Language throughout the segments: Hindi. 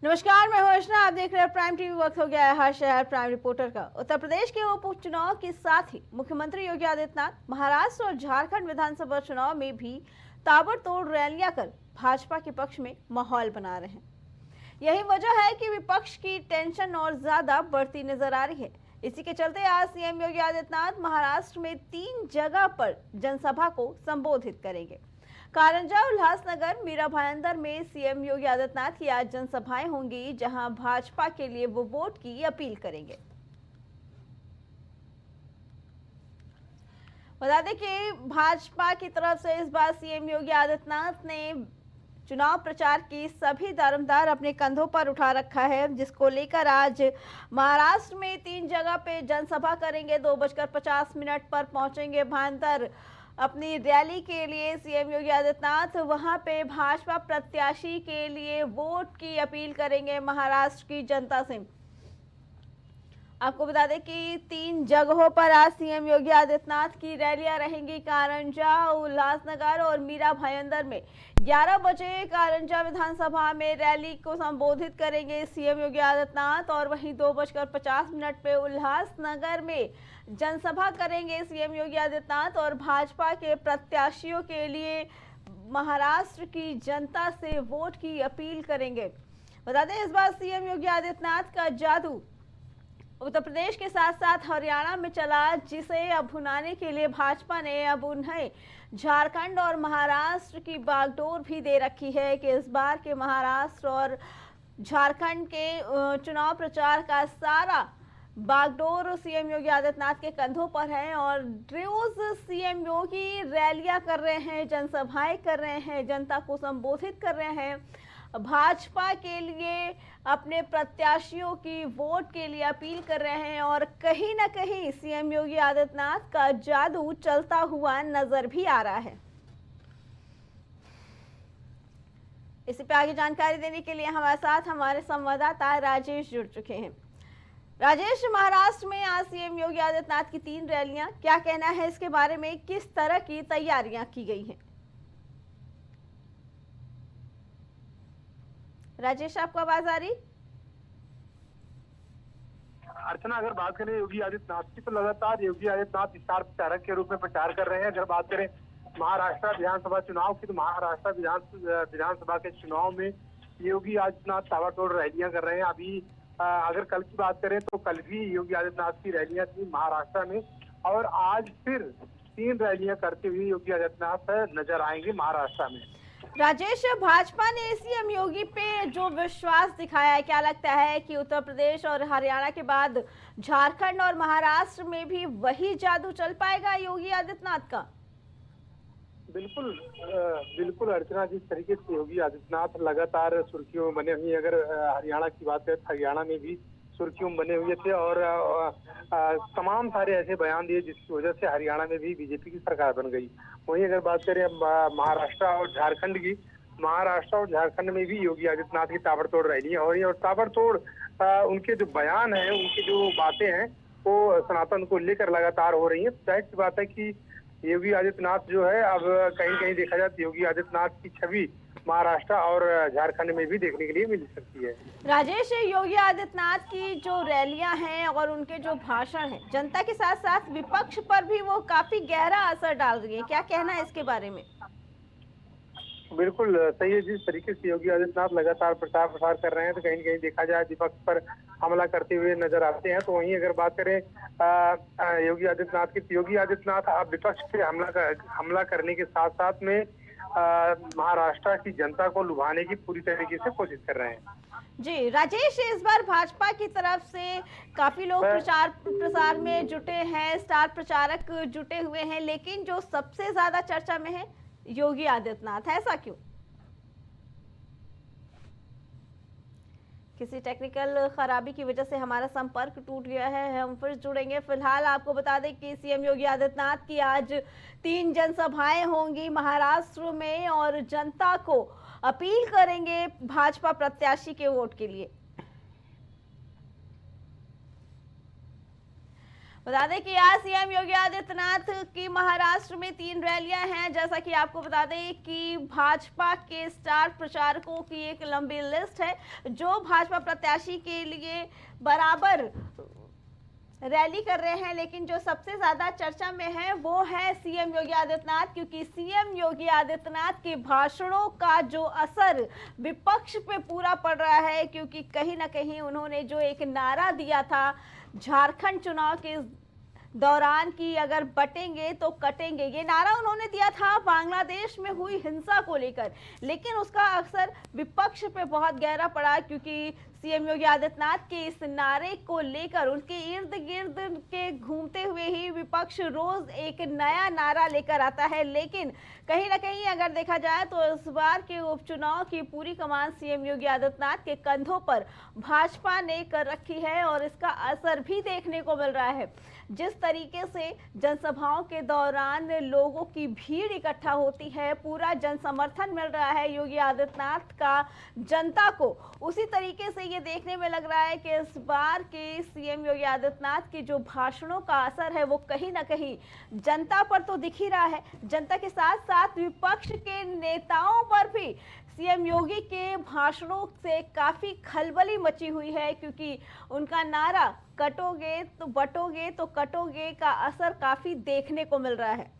नमस्कार, मैं हूं अर्चना। आप देख रहे हैं प्राइम टीवी। वक्त हो गया है हर शहर प्राइम रिपोर्टर का। उत्तर प्रदेश के उपचुनाव के साथ ही मुख्यमंत्री योगी आदित्यनाथ महाराष्ट्र और झारखंड विधानसभा चुनाव में भी ताबड़तोड़ रैलियां कर भाजपा के पक्ष में माहौल बना रहे हैं। यही वजह है कि विपक्ष की टेंशन और ज्यादा बढ़ती नजर आ रही है। इसी के चलते आज सीएम योगी आदित्यनाथ महाराष्ट्र में 3 जगह पर जनसभा को संबोधित करेंगे। कारंजा, उल्लासनगर, मीरा भाईंदर में सीएम योगी आदित्यनाथ की आज जनसभाएं होंगी, जहां भाजपा के लिए वो वोट की अपील करेंगे। बता दें कि भाजपा की तरफ से इस बार सीएम योगी आदित्यनाथ ने चुनाव प्रचार की सभी दारोमदार अपने कंधों पर उठा रखा है, जिसको लेकर आज महाराष्ट्र में 3 जगह पे जनसभा करेंगे। 2:50 पर पहुंचेंगे भाईंदर अपनी रैली के लिए। सीएम योगी आदित्यनाथ वहां पे भाजपा प्रत्याशी के लिए वोट की अपील करेंगे महाराष्ट्र की जनता से। आपको बता दें कि 3 जगहों पर आज सीएम योगी आदित्यनाथ की रैलियां रहेंगी। कारंजा, उल्लासनगर और मीरा भाईंदर में 11 बजे कारंजा विधानसभा में रैली को संबोधित करेंगे सीएम योगी आदित्यनाथ, और वहीं 2:50 पे उल्लासनगर में जनसभा करेंगे सीएम योगी आदित्यनाथ और भाजपा के प्रत्याशियों के लिए महाराष्ट्र की जनता से वोट की अपील करेंगे। बता दें, इस बार सीएम योगी आदित्यनाथ का जादू उत्तर प्रदेश के साथ साथ हरियाणा में चला, जिसे अब भुनाने के लिए भाजपा ने अब उन्हें झारखंड और महाराष्ट्र की बागडोर भी दे रखी है कि इस बार के महाराष्ट्र और झारखंड के चुनाव प्रचार का सारा बागडोर सीएम योगी आदित्यनाथ के कंधों पर है। और रोज सीएम योगी रैलियां कर रहे हैं, जनसभाएं कर रहे हैं, जनता को संबोधित कर रहे हैं, भाजपा के लिए अपने प्रत्याशियों की वोट के लिए अपील कर रहे हैं, और कहीं ना कहीं सीएम योगी आदित्यनाथ का जादू चलता हुआ नजर भी आ रहा है। इसी पे आगे जानकारी देने के लिए हमारे साथ हमारे संवाददाता राजेश जुड़ चुके हैं। राजेश, महाराष्ट्र में आज सीएम योगी आदित्यनाथ की 3 रैलियां, क्या कहना है इसके बारे में? किस तरह की तैयारियां की गई हैं? राजेश, आपको आवाज आ रही? अर्चना, अगर बात करें योगी आदित्यनाथ की, तो लगातार योगी आदित्यनाथ स्टार प्रचारक के रूप में प्रचार कर रहे हैं। अगर बात करें महाराष्ट्र विधानसभा चुनाव की, तो महाराष्ट्र विधानसभा के चुनाव में योगी आदित्यनाथ ताबड़तोड़ रैलियां कर रहे हैं। अभी अगर कल की बात करें तो कल भी योगी आदित्यनाथ की रैलियां थी महाराष्ट्र में, और आज फिर 3 रैलियां करते हुए योगी आदित्यनाथ नजर आएंगे महाराष्ट्र में। राजेश, भाजपा ने सीएम योगी पे जो विश्वास दिखाया है, क्या लगता है कि उत्तर प्रदेश और हरियाणा के बाद झारखंड और महाराष्ट्र में भी वही जादू चल पाएगा योगी आदित्यनाथ का? बिल्कुल अर्चना, जिस तरीके से योगी आदित्यनाथ लगातार सुर्खियों में बने हुए, अगर हरियाणा की बात करें तो हरियाणा में भी सुर्खियों में बने हुए थे, और तमाम सारे ऐसे बयान दिए जिसकी वजह से हरियाणा में भी बीजेपी की सरकार बन गई। वहीं अगर बात करें महाराष्ट्र और झारखंड की, महाराष्ट्र और झारखंड में भी योगी आदित्यनाथ की ताबड़तोड़ रैलियां हो रही है, और ताबड़तोड़ उनके जो बयान है, उनकी जो बातें हैं, वो सनातन को लेकर लगातार हो रही है। जाहिर सी बात है कि योगी आदित्यनाथ जो है, अब कहीं कहीं देखा जाए तो योगी आदित्यनाथ की छवि महाराष्ट्र और झारखंड में भी देखने के लिए मिल सकती है। राजेश, योगी आदित्यनाथ की जो रैलियां हैं और उनके जो भाषण हैं, जनता के साथ साथ विपक्ष पर भी वो काफी गहरा असर डाल रही है, क्या कहना है इसके बारे में? बिल्कुल सही है। जिस तरीके से योगी आदित्यनाथ लगातार प्रचार प्रसार कर रहे हैं, तो कहीं न कहीं देखा जाए विपक्ष पर हमला करते हुए नजर आते हैं। तो वहीं अगर बात करें योगी आदित्यनाथ की, तो योगी आदित्यनाथ अब विपक्ष पे हमला करने के साथ साथ में महाराष्ट्र की जनता को लुभाने की पूरी तरीके से कोशिश कर रहे हैं। जी राजेश, इस बार भाजपा की तरफ से काफी लोग प्रचार प्रसार में जुटे हैं, स्टार प्रचारक जुटे हुए हैं, लेकिन जो सबसे ज्यादा चर्चा में है योगी आदित्यनाथ, ऐसा क्यों? किसी टेक्निकल खराबी की वजह से हमारा संपर्क टूट गया है, हम फिर जुड़ेंगे। फिलहाल आपको बता दें कि सीएम योगी आदित्यनाथ की आज 3 जनसभाएं होंगी महाराष्ट्र में, और जनता को अपील करेंगे भाजपा प्रत्याशी के वोट के लिए। बता दें कि आज सीएम योगी आदित्यनाथ की महाराष्ट्र में 3 रैलियां हैं। जैसा कि आपको बता दें कि भाजपा के स्टार प्रचारकों की एक लंबी लिस्ट है जो भाजपा प्रत्याशी के लिए बराबर रैली कर रहे हैं, लेकिन जो सबसे ज्यादा चर्चा में है वो है सीएम योगी आदित्यनाथ, क्योंकि सीएम योगी आदित्यनाथ के भाषणों का जो असर विपक्ष पे पूरा पड़ रहा है, क्योंकि कहीं ना कहीं उन्होंने जो एक नारा दिया था झारखंड चुनाव के दौरान की अगर बटेंगे तो कटेंगे, ये नारा उन्होंने दिया था बांग्लादेश में हुई हिंसा को लेकर, लेकिन उसका असर विपक्ष पे बहुत गहरा पड़ा, क्योंकि सीएम योगी आदित्यनाथ के इस नारे को लेकर उनके इर्द गिर्द के घूमते हुए ही विपक्ष रोज एक नया नारा लेकर आता है। लेकिन कहीं ना कहीं अगर देखा जाए तो इस बार के उपचुनाव की पूरी कमान सीएम योगी आदित्यनाथ के कंधों पर भाजपा ने कर रखी है और इसका असर भी देखने को मिल रहा है। जिस तरीके से जनसभाओं के दौरान लोगों की भीड़ इकट्ठा होती है, पूरा जन समर्थन मिल रहा है योगी आदित्यनाथ का जनता को, उसी तरीके से ये देखने में लग रहा है कि इस बार के सीएम योगी आदित्यनाथ के जो भाषणों का असर है वो कहीं ना कहीं जनता पर तो दिख ही रहा है, जनता के साथ साथ विपक्ष के नेताओं पर भी सीएम योगी के भाषणों से काफी खलबली मची हुई है, क्योंकि उनका नारा कटोगे तो बटोगे तो कटोगे का असर काफी देखने को मिल रहा है।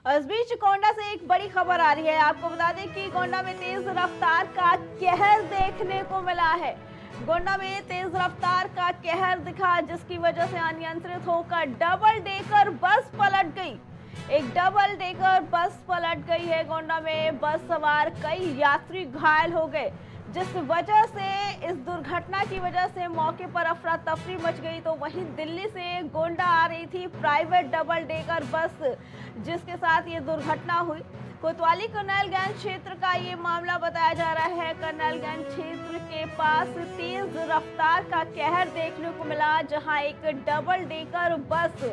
इस बीच गोंडा से एक बड़ी खबर आ रही है। आपको बता दें कि गोंडा में तेज रफ्तार का कहर देखने को मिला है। गोंडा में तेज रफ्तार का कहर दिखा, जिसकी वजह से अनियंत्रित होकर डबल डेकर बस पलट गई। एक डबल डेकर बस पलट गई है। गोंडा में बस सवार कई यात्री घायल हो गए, जिस वजह से इस दुर्घटना की वजह से मौके पर अफरा तफरी मच गई। तो वहीं दिल्ली से गोंडा आ रही थी प्राइवेट डबल डेकर बस, जिसके साथ ये दुर्घटना हुई। कोतवाली करनैलगंज क्षेत्र का ये मामला बताया जा रहा है। करनैलगंज क्षेत्र के पास तेज रफ्तार का कहर देखने को मिला, जहां एक डबल डेकर बस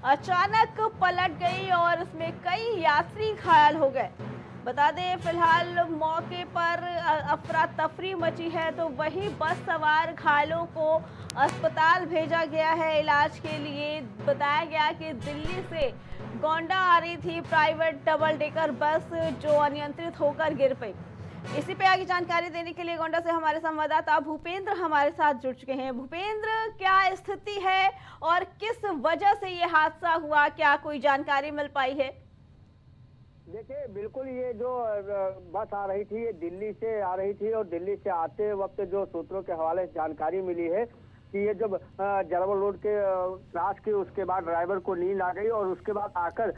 अचानक पलट गई और इसमें कई यात्री घायल हो गए। बता दें फिलहाल मौके पर अफरा तफरी मची है, तो वही बस सवार घायलों को अस्पताल भेजा गया है इलाज के लिए। बताया गया कि दिल्ली से गोंडा आ रही थी प्राइवेट डबल डेकर बस, जो अनियंत्रित होकर गिर पई। इसी पे आगे जानकारी देने के लिए गोंडा से हमारे संवाददाता भूपेंद्र हमारे साथ जुड़ चुके हैं। भूपेंद्र, क्या स्थिति है और किस वजह से ये हादसा हुआ, क्या कोई जानकारी मिल पाई है? देखिए, बिल्कुल ये जो बस आ रही थी ये दिल्ली से आ रही थी और दिल्ली से आते वक्त जो सूत्रों के हवाले से जानकारी मिली है कि ये जब जरवल रोड के क्रॉस की उसके बाद ड्राइवर को नींद आ गई और उसके बाद आकर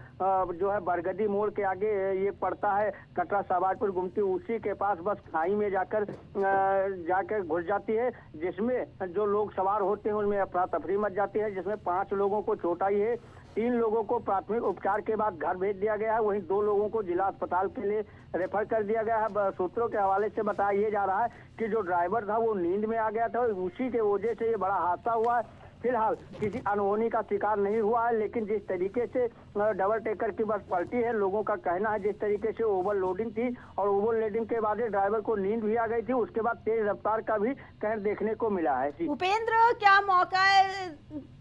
जो है बरगदी मोड़ के आगे ये पड़ता है कटरा सवाजपुर गुमटी, उसी के पास बस खाई में जाकर घुस जाती है, जिसमें जो लोग सवार होते हैं उनमें अफरा तफरी मच जाती है, जिसमें 5 लोगों को चोट आई है। 3 लोगों को प्राथमिक उपचार के बाद घर भेज दिया गया है, वहीं 2 लोगों को जिला अस्पताल के लिए रेफर कर दिया गया है। सूत्रों के हवाले से बताया ये जा रहा है कि जो ड्राइवर था वो नींद में आ गया था, उसी के वजह से ये बड़ा हादसा हुआ है। फिलहाल किसी अनहोनी का शिकार नहीं हुआ है, लेकिन जिस तरीके से डबल डेकर की बस पलटी है, लोगों का कहना है जिस तरीके से ओवरलोडिंग थी और ओवरलोडिंग के बाद ड्राइवर को नींद भी आ गई थी, उसके बाद तेज रफ्तार का भी कहर देखने को मिला है। उपेंद्र, क्या मौका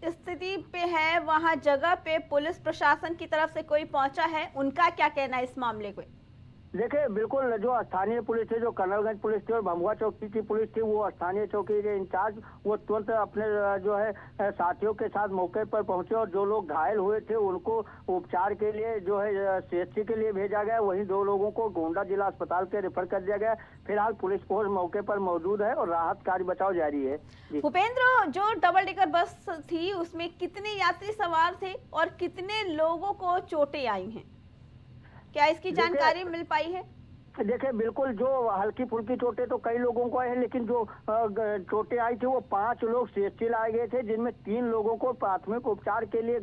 स्थिति पे है वहां जगह पे पुलिस प्रशासन की तरफ से कोई पहुंचा है, उनका क्या कहना है इस मामले को? देखिए, बिल्कुल जो स्थानीय पुलिस है, जो कर्नलगंज पुलिस थी और भभुआ चौकी की पुलिस थी, वो स्थानीय चौकी के इंचार्ज वो तुरंत अपने जो है साथियों के साथ मौके पर पहुंचे और जो लोग घायल हुए थे उनको उपचार के लिए जो है सीएचसी के लिए भेजा गया। वहीं 2 लोगों को गोंडा जिला अस्पताल के रेफर कर दिया गया। फिलहाल पुलिस फोर्स मौके पर मौजूद है और राहत कार्य बचाव जारी है। भूपेंद्र, जो डबल डेकर बस थी उसमें कितने यात्री सवार थे और कितने लोगों को चोटें आई हैं, क्या इसकी जानकारी मिल पाई है? देखिए, बिल्कुल जो हल्की फुल्की चोटें तो कई लोगों को आई है, लेकिन जो चोटें आई थी वो 5 लोग सीएचसी लाए गए थे, जिनमें 3 लोगों को प्राथमिक उपचार के लिए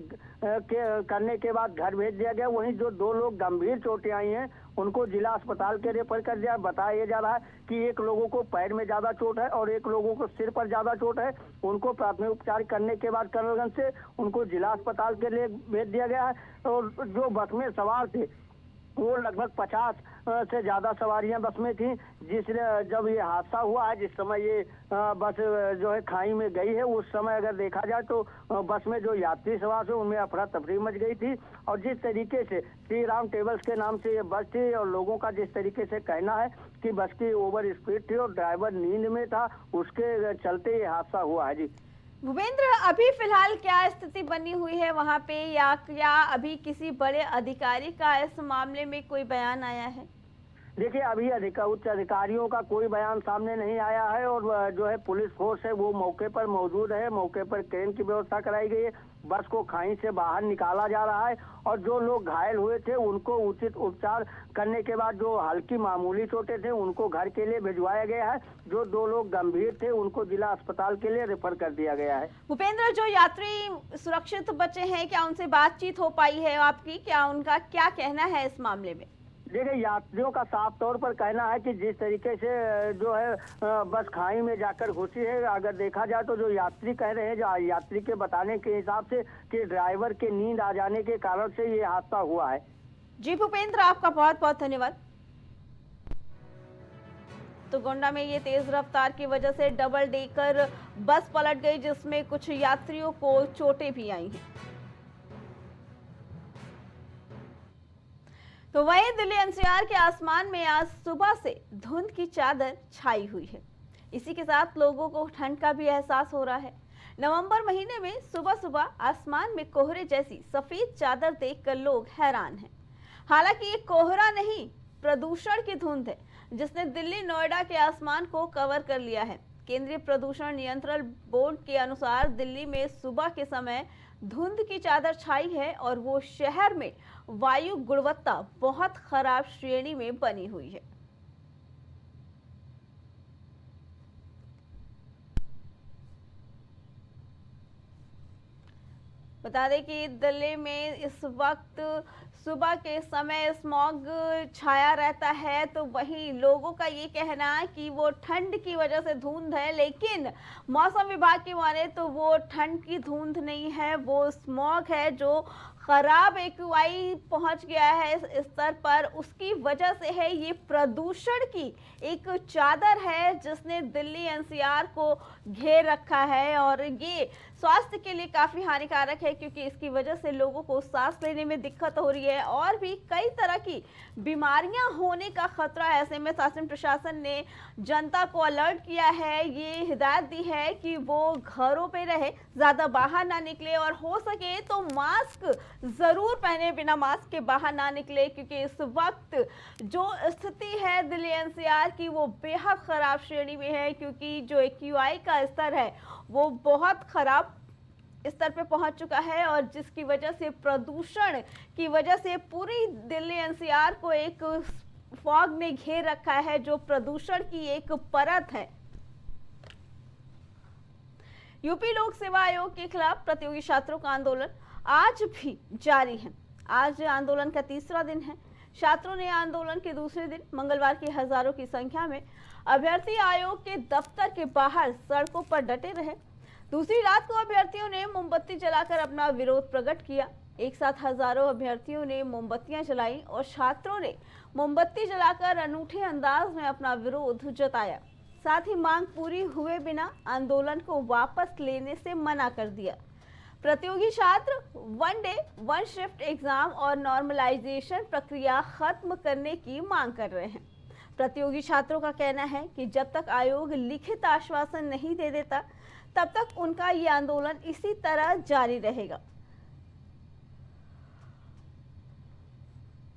करने के बाद घर भेज दिया गया। वहीं जो 2 लोग गंभीर चोटें आई हैं उनको जिला अस्पताल के रेफर कर दिया। बताया जा रहा है कि 1 लोगों को पैर में ज्यादा चोट है और 1 लोगों को सिर पर ज्यादा चोट है। उनको प्राथमिक उपचार करने के बाद कर्नलगंज से उनको जिला अस्पताल के लिए भेज दिया गया है। और जो बस में सवार थे वो लगभग 50 से ज्यादा सवारियां बस में थी। जब ये हादसा हुआ है, जिस समय ये बस जो है खाई में गई है, उस समय अगर देखा जाए तो बस में जो यात्री सवार थे उनमें अफरा तफरी मच गई थी। और जिस तरीके से श्री राम ट्रेवल्स के नाम से ये बस थी और लोगों का जिस तरीके से कहना है कि बस की ओवर स्पीड थी और ड्राइवर नींद में था, उसके चलते ये हादसा हुआ है। जी भूपेंद्र, अभी फिलहाल क्या स्थिति बनी हुई है वहां पे, या क्या अभी किसी बड़े अधिकारी का इस मामले में कोई बयान आया है? देखिए, अभी उच्च अधिकारियों का कोई बयान सामने नहीं आया है और जो है पुलिस फोर्स है वो मौके पर मौजूद है। मौके पर क्रेन की व्यवस्था कराई गई है, बस को खाई से बाहर निकाला जा रहा है और जो लोग घायल हुए थे उनको उचित उपचार करने के बाद जो हल्की मामूली चोटें थे उनको घर के लिए भिजवाया गया है। जो 2 लोग गंभीर थे उनको जिला अस्पताल के लिए रेफर कर दिया गया है। भूपेंद्र, जो यात्री सुरक्षित बचे हैं, क्या उनसे बातचीत हो पाई है आपकी? क्या उनका क्या कहना है इस मामले में? देखिए, यात्रियों का साफ तौर पर कहना है कि जिस तरीके से जो है बस खाई में जाकर घुसी है, अगर देखा जाए तो जो यात्री कह रहे हैं, जो यात्री के बताने के हिसाब से कि ड्राइवर के नींद आ जाने के कारण से ये हादसा हुआ है। जी भूपेंद्र, आपका बहुत बहुत धन्यवाद। तो गोंडा में ये तेज रफ्तार की वजह से डबल डेकर बस पलट गई, जिसमें कुछ यात्रियों को चोटें भी आई हैं। तो वहीं दिल्ली एनसीआर के आसमान में आज सुबह से धुंध की चादर छाई हुई है। इसी के साथ लोगों को ठंड का भी एहसास हो रहा है। नवंबर महीने में सुबह सुबह आसमान में कोहरे जैसी सफेद चादर देखकर लोग हैरान हैं। हालांकि ये कोहरा नहीं, प्रदूषण की धुंध है, जिसने दिल्ली नोएडा के आसमान को कवर कर लिया है। केंद्रीय प्रदूषण नियंत्रण बोर्ड के अनुसार दिल्ली में सुबह के समय धुंध की चादर छाई है और वो शहर में वायु गुणवत्ता बहुत खराब श्रेणी में बनी हुई है। बता दें कि दिल्ली में इस वक्त सुबह के समय स्मॉग छाया रहता है, तो वहीं लोगों का ये कहना है कि वो ठंड की वजह से धुंध है, लेकिन मौसम विभाग की माने तो वो ठंड की धुंध नहीं है, वो स्मॉग है जो खराब एक्यूआई पहुंच गया है इस स्तर पर, उसकी वजह से है। ये प्रदूषण की एक चादर है जिसने दिल्ली एनसीआर को घेर रखा है और ये स्वास्थ्य के लिए काफी हानिकारक है, क्योंकि इसकी वजह से लोगों को सांस लेने में दिक्कत हो रही है और भी कई तरह की बीमारियां होने का खतरा है। ऐसे में शासन प्रशासन ने जनता को अलर्ट किया है, ये हिदायत दी है कि वो घरों पे रहे, ज्यादा बाहर ना निकले और हो सके तो मास्क जरूर पहने, बिना मास्क के बाहर ना निकले, क्योंकि इस वक्त जो स्थिति है दिल्ली एनसीआर की वो बेहद खराब श्रेणी में है, क्योंकि जो एक्यूआई का स्तर है वो बहुत खराब स्तर पे पहुंच चुका है और जिसकी वजह से प्रदूषण की वजह से पूरी दिल्ली एनसीआर को एक फॉग ने घेर रखा है, जो प्रदूषण की एक परत है। यूपी लोक सेवा आयोग के खिलाफ प्रतियोगी छात्रों का आंदोलन आज भी जारी है। आज आंदोलन का तीसरा दिन है। छात्रों ने आंदोलन के दूसरे दिन मंगलवार की हजारों की संख्या में अभ्यर्थी आयोग के दफ्तर के बाहर सड़कों पर डटे रहे। दूसरी रात को अभ्यर्थियों ने मोमबत्ती जलाकर अपना विरोध प्रकट किया। एक साथ हजारों अभ्यर्थियों ने मोमबत्तियां जलाई और छात्रों ने मोमबत्ती जलाकर अनूठे अंदाज में अपना विरोध जताया। साथ ही मांग पूरी हुए बिना आंदोलन को वापस लेने से मना कर दिया। प्रतियोगी छात्र 1 डे 1 शिफ्ट एग्जाम और नॉर्मलाइजेशन प्रक्रिया खत्म करने की मांग कर रहे हैं। प्रतियोगी छात्रों का कहना है कि जब तक आयोग लिखित आश्वासन नहीं दे देता तब तक उनका ये आंदोलन इसी तरह जारी रहेगा।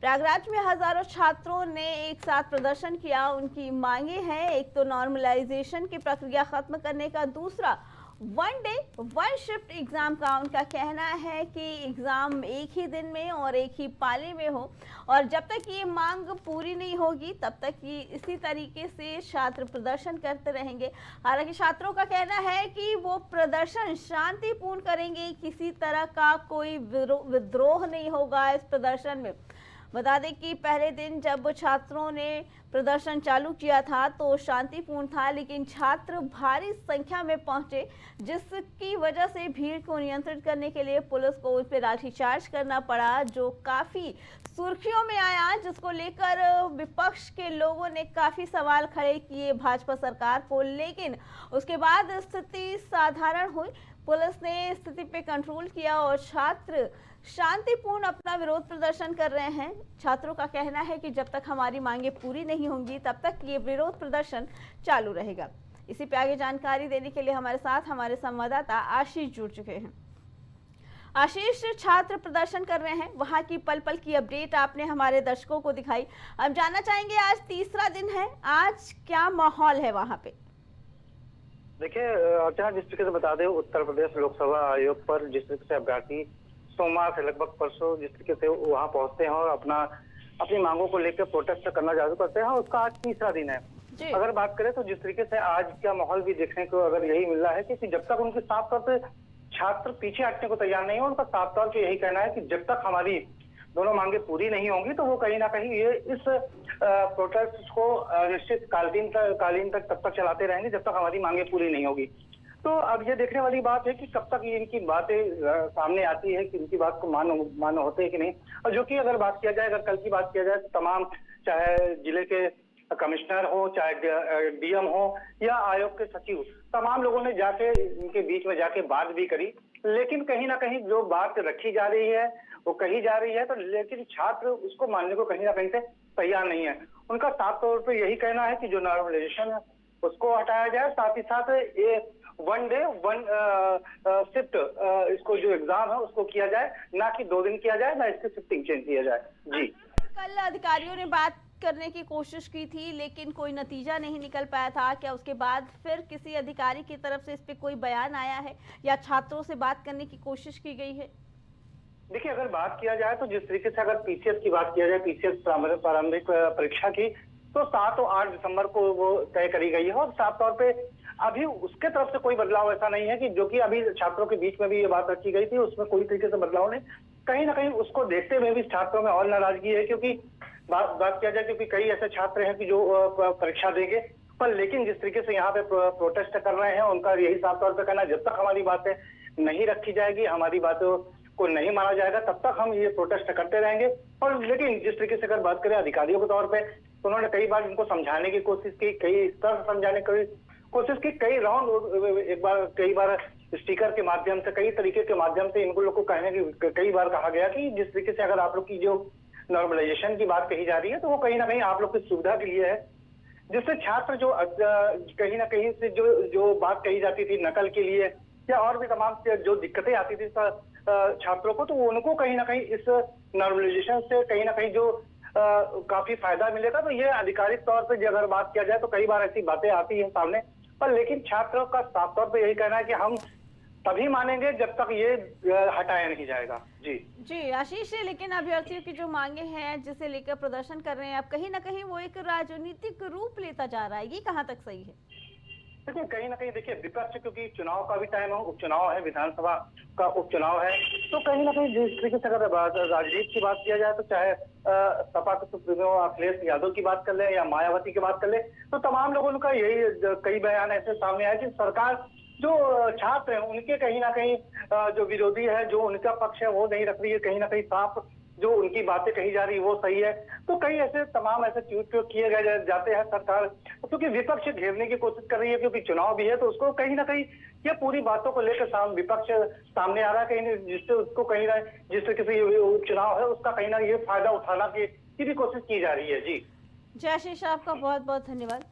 प्रयागराज में हजारों छात्रों ने एक साथ प्रदर्शन किया। उनकी मांगे हैं, एक तो नॉर्मलाइजेशन की प्रक्रिया खत्म करने का, दूसरा 1 डे 1 शिफ्ट एग्जाम का। उनका कहना है कि एग्जाम एक ही दिन में और एक ही पाली में हो और जब तक ये मांग पूरी नहीं होगी तब तक ये इसी तरीके से छात्र प्रदर्शन करते रहेंगे। हालांकि छात्रों का कहना है कि वो प्रदर्शन शांतिपूर्ण करेंगे, किसी तरह का कोई विद्रोह नहीं होगा इस प्रदर्शन में। बता दें कि पहले दिन जब छात्रों ने प्रदर्शन चालू किया था तो शांतिपूर्ण था, लेकिन छात्र भारी संख्या में पहुंचे, जिसकी वजह से भीड़ को नियंत्रित करने के लिए पुलिस को उस पर लाठीचार्ज करना पड़ा, जो काफी सुर्खियों में आया, जिसको लेकर विपक्ष के लोगों ने काफी सवाल खड़े किए भाजपा सरकार को। लेकिन उसके बाद स्थिति साधारण हुई, पुलिस ने स्थिति पे कंट्रोल किया और छात्र शांतिपूर्ण अपना विरोध प्रदर्शन कर रहे हैं। छात्रों का कहना है कि जब तक हमारी मांगे पूरी नहीं होंगी तब तक ये विरोध प्रदर्शन चालू रहेगा। इसी पे आगे जानकारी देने के लिए हमारे साथ हमारे संवाददाता आशीष जुड़ चुके हैं। आशीष, छात्र प्रदर्शन कर रहे हैं, वहां की पल पल की अपडेट आपने हमारे दर्शकों को दिखाई। हम जानना चाहेंगे, आज तीसरा दिन है, आज क्या माहौल है वहां पे? देखिए अर्चना, जिस तरीके से बता दें, उत्तर प्रदेश लोकसभा आयोग पर जिस तरीके से अभ्यर्थी सोमवार से लगभग परसों जिस तरीके से वहां पहुंचते हैं और अपनी मांगों को लेकर प्रोटेस्ट करना चालू करते हैं, उसका आज तीसरा दिन है। अगर बात करें तो जिस तरीके से आज का माहौल भी देखने को अगर यही मिल रहा है कि जब तक उनके साफ तौर पर छात्र पीछे हटने को तैयार नहीं है, उनका साफ तौर पर यही कहना है कि जब तक हमारी दोनों मांगे पूरी नहीं होंगी तो वो कहीं ना कहीं ये इस प्रोटेस्ट को निश्चित कालीन तक तब तक चलाते रहेंगे जब तक हमारी मांगे पूरी नहीं होगी। तो अब ये देखने वाली बात है कि कब तक ये इनकी बातें सामने आती है कि इनकी बात को मानो होते हैं कि नहीं। और जो कि अगर बात किया जाए, अगर कल की बात किया जाए तो तमाम, चाहे जिले के कमिश्नर हो, चाहे डीएम हो या आयोग के सचिव, तमाम लोगों ने जाके इनके बीच में जाके बात भी करी, लेकिन कहीं ना कहीं जो बात रखी जा रही है वो कही जा रही है, तो लेकिन छात्र उसको मानने को कहीं ना कहीं से तैयार नहीं है। उनका साफ तौर पर यही कहना है कि जो नॉर्मलाइजेशन है उसको हटाया जाए, साथ ही साथ ये 1 डे 1 शिफ्ट इसको जो एग्जाम है उसको किया जाए, ना कि 2 दिन किया जाए, ना इसकी शिफ्टिंग चेंज किया जाए। जी, कल अधिकारियों ने बात करने की कोशिश की थी लेकिन कोई नतीजा नहीं निकल पाया था। क्या उसके बाद फिर किसी अधिकारी की तरफ से इस पे कोई बयान आया है या छात्रों से बात करने की कोशिश की गई है? देखिए, अगर बात किया जाए तो जिस तरीके से अगर पीसीएस की बात किया जाए, पीसीएस प्रारंभिक परीक्षा की, तो 7 और 8 दिसंबर को वो तय करी गई है और साफ तौर पे अभी उसके तरफ से कोई बदलाव ऐसा नहीं है कि जो कि अभी छात्रों के बीच में भी ये बात रखी गई थी, उसमें कोई तरीके से बदलाव नहीं। कहीं ना कहीं उसको देखते हुए भी छात्रों में और नाराजगी है, क्योंकि बात किया जाए क्योंकि कई ऐसे छात्र हैं कि जो परीक्षा देंगे, पर लेकिन जिस तरीके से यहाँ पे प्रोटेस्ट कर रहे हैं, उनका यही साफ तौर पर कहना, जब तक हमारी बातें नहीं रखी जाएगी, हमारी बातों को नहीं माना जाएगा, तब तक हम ये प्रोटेस्ट करते रहेंगे। और लेकिन जिस तरीके से अगर बात करें अधिकारियों के तौर पे, तो उन्होंने कई बार इनको समझाने की कोशिश की, कई स्तर से समझाने की कोशिश की, कई बार स्पीकर के माध्यम से, कई तरीके के माध्यम से इनको लोग को कहने की कई बार कहा गया कि जिस तरीके से अगर आप लोग की जो नॉर्मलाइजेशन की बात कही जा रही है तो वो कहीं ना कहीं आप लोग की सुविधा के लिए है, जिससे छात्र जो कहीं ना कहीं से जो बात कही जाती थी नकल के लिए या और भी तमाम जो दिक्कतें आती थी छात्रों को, तो उनको कहीं ना कहीं इस नॉर्मलाइजेशन से कहीं ना कहीं जो काफी फायदा मिलेगा। तो ये आधिकारिक तौर पे अगर बात किया जाए तो कई बार ऐसी बातें आती हैं सामने, पर लेकिन छात्रों का साफ तौर पे यही कहना है कि हम तभी मानेंगे जब तक ये हटाया नहीं जाएगा। जी आशीष, लेकिन अभ्यर्थियों की जो मांगे हैं जिसे लेकर प्रदर्शन कर रहे हैं, अब कहीं ना कहीं वो एक राजनीतिक रूप लेता जा रहा है, ये कहाँ तक सही है? देखिए, कहीं ना कहीं देखिए विपक्ष, क्योंकि चुनाव का भी टाइम है, उपचुनाव है, विधानसभा का उपचुनाव है, तो कहीं ना कहीं जिस तरीके से अगर राजनीति की बात किया जाए तो चाहे सपा के सुप्रीमो अखिलेश यादव की बात कर ले या मायावती की बात कर ले, तो तमाम लोगों का यही कई बयान ऐसे सामने आए कि सरकार जो छात्र हैं उनके कहीं ना कहीं जो विरोधी है, जो उनका पक्ष है वो नहीं रख रही है, कहीं ना कहीं साफ जो उनकी बातें कही जा रही है वो सही है। तो कई ऐसे तमाम ऐसे ट्वीट किए गए जाते हैं सरकार, क्योंकि विपक्ष घेरने की कोशिश कर रही है, क्योंकि चुनाव भी है, तो उसको कहीं ना कहीं ये पूरी बातों को लेकर विपक्ष सामने आ रहा है, कहीं जिससे उसको कहीं ना जिस तरीके से ये चुनाव है उसका कहीं ना ये फायदा उठाना की भी कोशिश की जा रही है। जी आशीष, आपका बहुत बहुत धन्यवाद।